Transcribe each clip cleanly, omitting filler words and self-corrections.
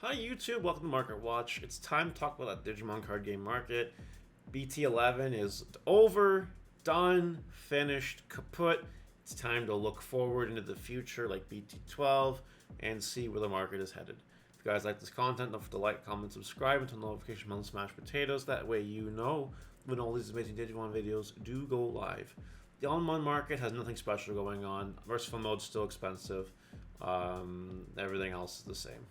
Hi YouTube, welcome to Market Watch. It's time to talk about that Digimon card game market. BT11 is over, done, finished, kaput. It's time to look forward into the future like BT12 and see where the market is headed. If you guys like this content, don't forget to like, comment, subscribe, and turn the notification bell and smash potatoes. That way you know when all these amazing Digimon videos do go live. The online market has nothing special going on. Merciful mode's still expensive. Everything else is the same.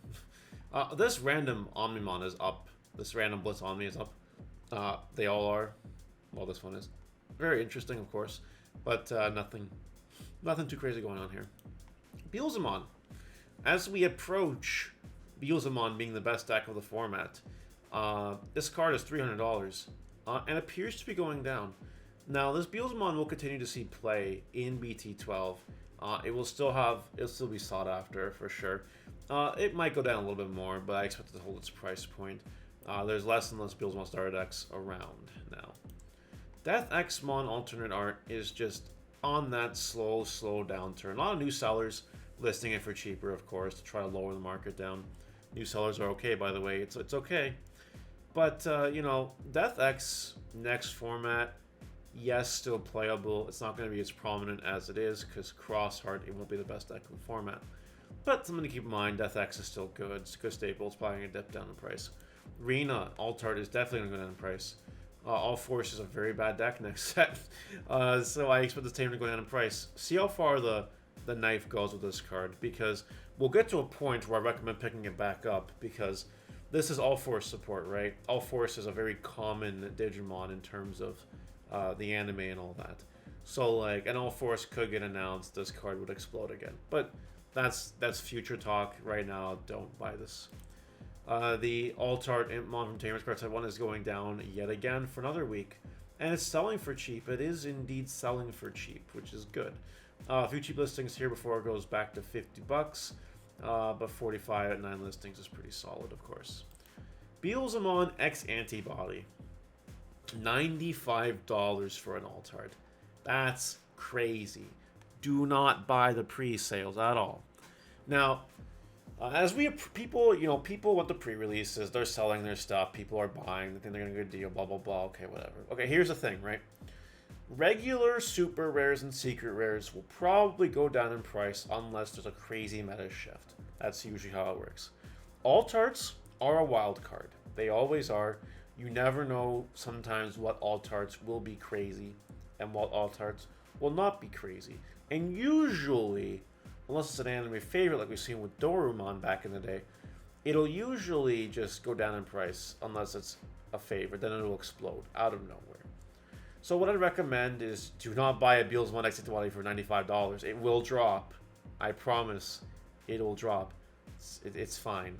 This random Omnimon is up. This random Blitz Omni is up. They all are. Well, this one is. Very interesting, of course. But nothing too crazy going on here. Beelzemon. As we approach Beelzemon being the best deck of the format, this card is $300 and appears to be going down. Now, this Beelzemon will continue to see play in BT12. It'll still be sought after for sure. It might go down a little bit more, but I expect it to hold its price point. There's less and less Beelzemon starter decks around now. Death Ximon alternate art is just on that slow downturn. A lot of new sellers listing it for cheaper, of course, to try to lower the market down. New sellers are okay, by the way. It's okay. But, you know, Death X next format, yes, still playable. It's not going to be as prominent as it is because Crossheart, it won't be the best deck in the format. But something to keep in mind, Death X is still good. It's a good staple. It's probably going to dip down in price. Rena, Tart is definitely going to go down in price. All Force is a very bad deck next set. So I expect this team to go down in price. See how far the knife goes with this card, because we'll get to a point where I recommend picking it back up, because this is All Force support, right? All Force is a very common Digimon in terms of the anime and all that. So like an All Force could get announced, this card would explode again. But that's future talk. Right now, don't buy this. The Tart Impmon from Tamers Card Type 1 is going down yet again for another week. And it's selling for cheap. It is indeed selling for cheap, which is good. A few cheap listings here before it goes back to $50. But 45 at 9 listings is pretty solid, of course. Beelzemon X Antibody. $95 for an Altart. That's crazy. Do not buy the pre-sales at all. Now, as people want the pre-releases. They're selling their stuff. People are buying. They think they're gonna get a good deal. Blah blah blah. Okay, whatever. Okay, here's the thing, right? Regular super rares and secret rares will probably go down in price unless there's a crazy meta shift. That's usually how it works. Altarts are a wild card. They always are. You never know sometimes what Altarts will be crazy and what Altarts will not be crazy. And usually, unless it's an anime favorite like we've seen with Dorbicmon back in the day, it'll usually just go down in price unless it's a favorite. Then it'll explode out of nowhere. So what I'd recommend is do not buy a Beelzemon X Antibody for $95. It will drop. I promise it will drop. It's fine.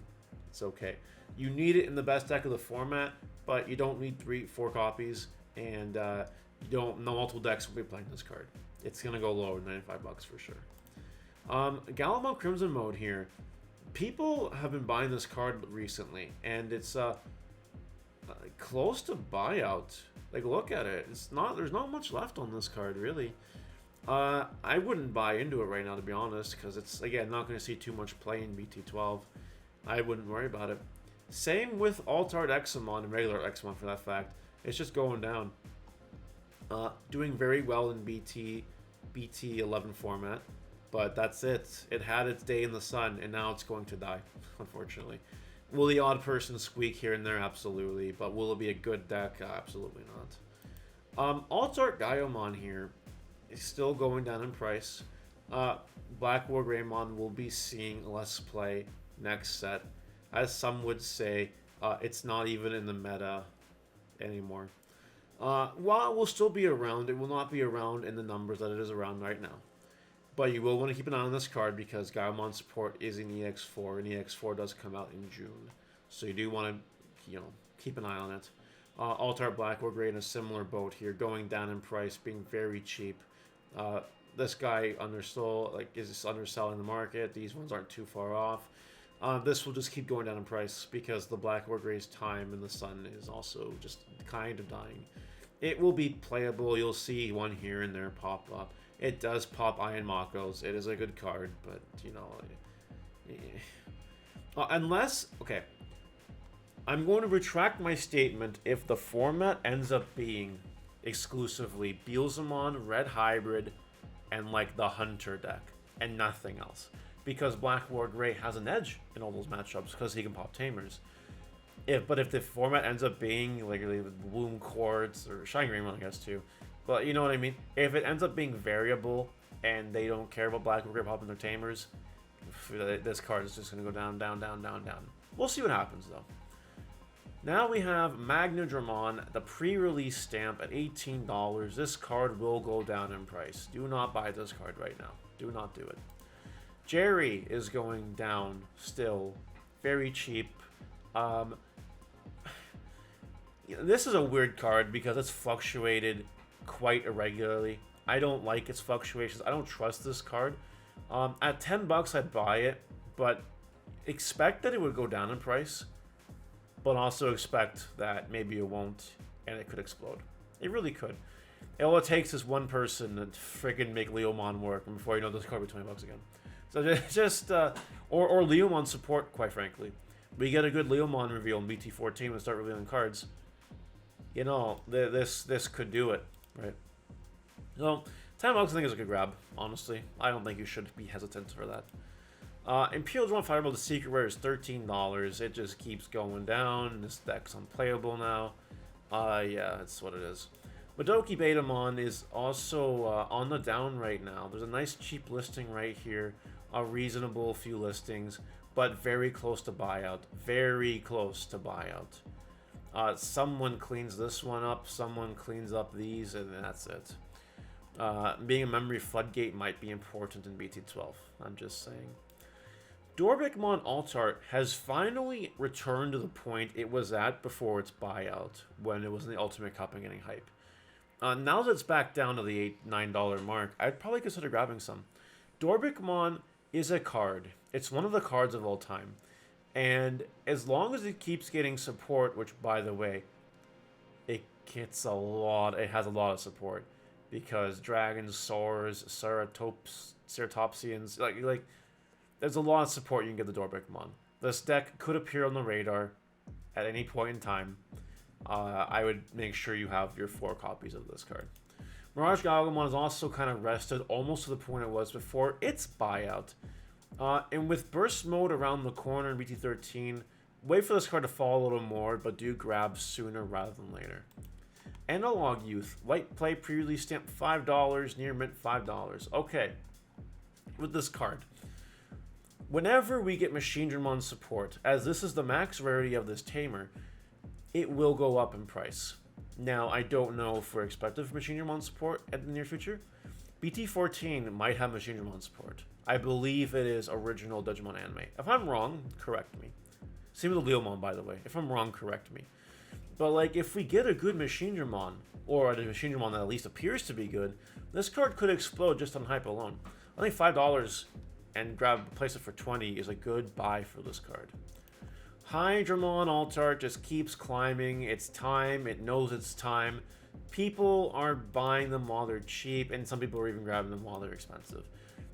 It's okay. You need it in the best deck of the format, but you don't need 3-4 copies, and no multiple decks will be playing this card. It's gonna go lower than $95 for sure. Gallimon Crimson mode here. People have been buying this card recently, and it's close to buyout. Like, look at it. There's not much left on this card, really. I wouldn't buy into it right now, to be honest, because it's, again, not going to see too much play in BT12. I wouldn't worry about it. Same with Altart Ximon and regular Ximon, for that fact. It's just going down. Doing very well in BT11 format, but that's it. It had its day in the sun, and now it's going to die, unfortunately. Will the odd person squeak here and there? Absolutely. But will it be a good deck? Absolutely not. Altart Gaiomon here is still going down in price. Black WarGreymon will be seeing less play next set. As some would say, it's not even in the meta anymore. While it will still be around, it will not be around in the numbers that it is around right now. But you will want to keep an eye on this card because Gaiomon support is in EX4, and EX4 does come out in June. So you do want to, keep an eye on it. Altart Black WarGrey in a similar boat here, going down in price, being very cheap. This guy is underselling the market. These ones aren't too far off. This will just keep going down in price because the Black WarGrey's time in the sun is also just kind of dying. It will be playable. You'll see one here and there pop up. It does pop Iron Makos. It is a good card, but, Unless, okay, I'm going to retract my statement if the format ends up being exclusively Beelzemon, Red Hybrid, and like the Hunter deck, and nothing else. Because Black War Gray has an edge in all those matchups because he can pop Tamers. But if the format ends up being like Bloom Quartz or Shiny Greymon, I guess too. But you know what I mean? If it ends up being variable and they don't care about Black War Gray popping their Tamers, this card is just going to go down, down, down, down, down. We'll see what happens though. Now we have Magnudramon, the pre-release stamp at $18. This card will go down in price. Do not buy this card right now. Do not do it. Jerry is going down still. Very cheap. This is a weird card because it's fluctuated quite irregularly. I don't like its fluctuations. I don't trust this card. At $10 I'd buy it, but expect that it would go down in price. But also expect that maybe it won't, and it could explode. It really could. All it takes is one person to friggin' make Leomon work, and before you know, this card will be $20 again. So just or Leomon support, quite frankly. We get a good Leomon reveal in BT14 and start revealing cards. You know, this could do it, right? So $10 I think is a good grab. Honestly, I don't think you should be hesitant for that. Imperial Drone Fireball, the secret rare is $13. It just keeps going down. This deck's unplayable now. Yeah, that's what it is. But Doki Betamon is also on the down right now. There's a nice cheap listing right here. A reasonable few listings, but very close to buyout. Very close to buyout. Someone cleans this one up. Someone cleans up these, and that's it. Being a memory floodgate might be important in BT12. I'm just saying. Dorbicmon Alter has finally returned to the point it was at before its buyout, when it was in the Ultimate Cup and getting hype. Now that it's back down to the $8-9 mark, I'd probably consider grabbing some. Dorbicmon is a card. It's one of the cards of all time. And as long as it keeps getting support, which, by the way, it has a lot of support. Because Dragons, Saurs, Ceratopsians, like there's a lot of support you can get the Dorbicmon. This deck could appear on the radar at any point in time. I would make sure you have your 4 copies of this card. Mirage Golem is also kind of rested, almost to the point it was before its buyout. And with Burst Mode around the corner in BT13, wait for this card to fall a little more, but do grab sooner rather than later. Analog Youth, Light Play pre-release stamp $5, near mint $5. Okay, with this card. Whenever we get Machinedramon support, as this is the max rarity of this tamer, it will go up in price. Now, I don't know if we're expecting Machinedramon support in the near future. BT14 might have Machinedramon support. I believe it is original Digimon anime. If I'm wrong, correct me. Same with the Leomon, by the way. If I'm wrong, correct me. But, like, if we get a good Machinedramon, or a Machinedramon that at least appears to be good, this card could explode just on hype alone. I think $5 and place it for $20 is a good buy for this card. Hydramon Alter just keeps climbing. It's time. It knows it's time. People aren't buying them while they're cheap, and some people are even grabbing them while they're expensive.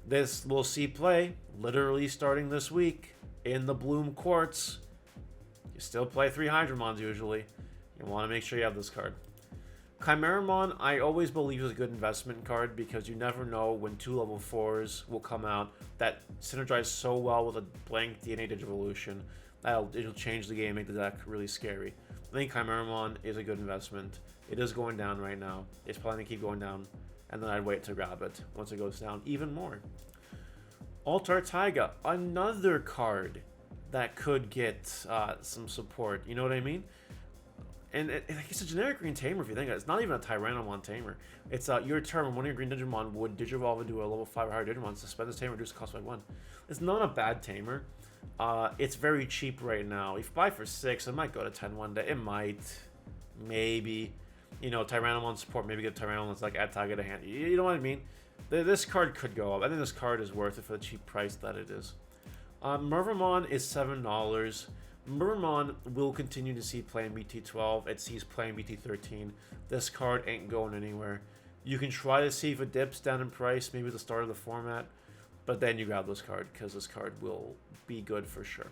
This we'll see play literally starting this week in the Bloom Quartz. You still play 3 Hydramons usually. You want to make sure you have this card. Chimerman, I always believe is a good investment card because you never know when 2 level 4s will come out that synergize so well with a blank DNA Digivolution that it'll change the game, make the deck really scary. I think Chimerman is a good investment. It is going down right now. It's probably going to keep going down, and then I'd wait to grab it once it goes down even more. Altar Taiga, another card that could get some support. You know what I mean? And it's a generic green tamer if you think of it. It's not even a Tyrannomon tamer. It's your turn when one of your green Digimon would Digivolve into a level 5 or higher Digimon, suspend this tamer, reduce the cost by 1. It's not a bad tamer. It's very cheap right now. If you buy for 6, it might go to 10 one day. It might. Maybe. You know, Tyrannomon support, maybe get Tyrannomon that's like add Taiga to hand. You know what I mean? This card could go up. I think this card is worth it for the cheap price that it is. Mervamon is $7. Mermon will continue to see play in BT12. It sees play in BT13. This card ain't going anywhere. You can try to see if it dips down in price, maybe at the start of the format, but then you grab this card because this card will be good for sure.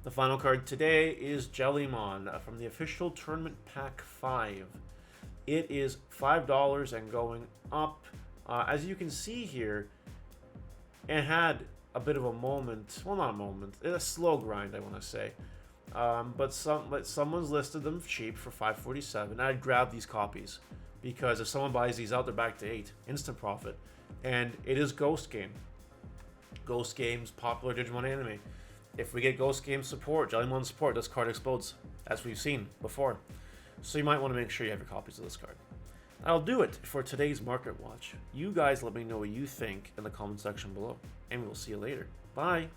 The final card today is Jellyman from the official Tournament Pack 5. It is $5 and going up. As you can see here, it had a bit of a moment. Well, not a moment. It's a slow grind, I want to say. But someone's listed them cheap for $5.47. I'd grab these copies because if someone buys these out, they're back to $8. Instant profit. And it is Ghost Game. Ghost Game's popular Digimon anime. If we get Ghost Game support, Jellymon support, this card explodes, as we've seen before. So you might want to make sure you have your copies of this card. That'll do it for today's Market Watch. You guys let me know what you think in the comment section below. And we'll see you later. Bye!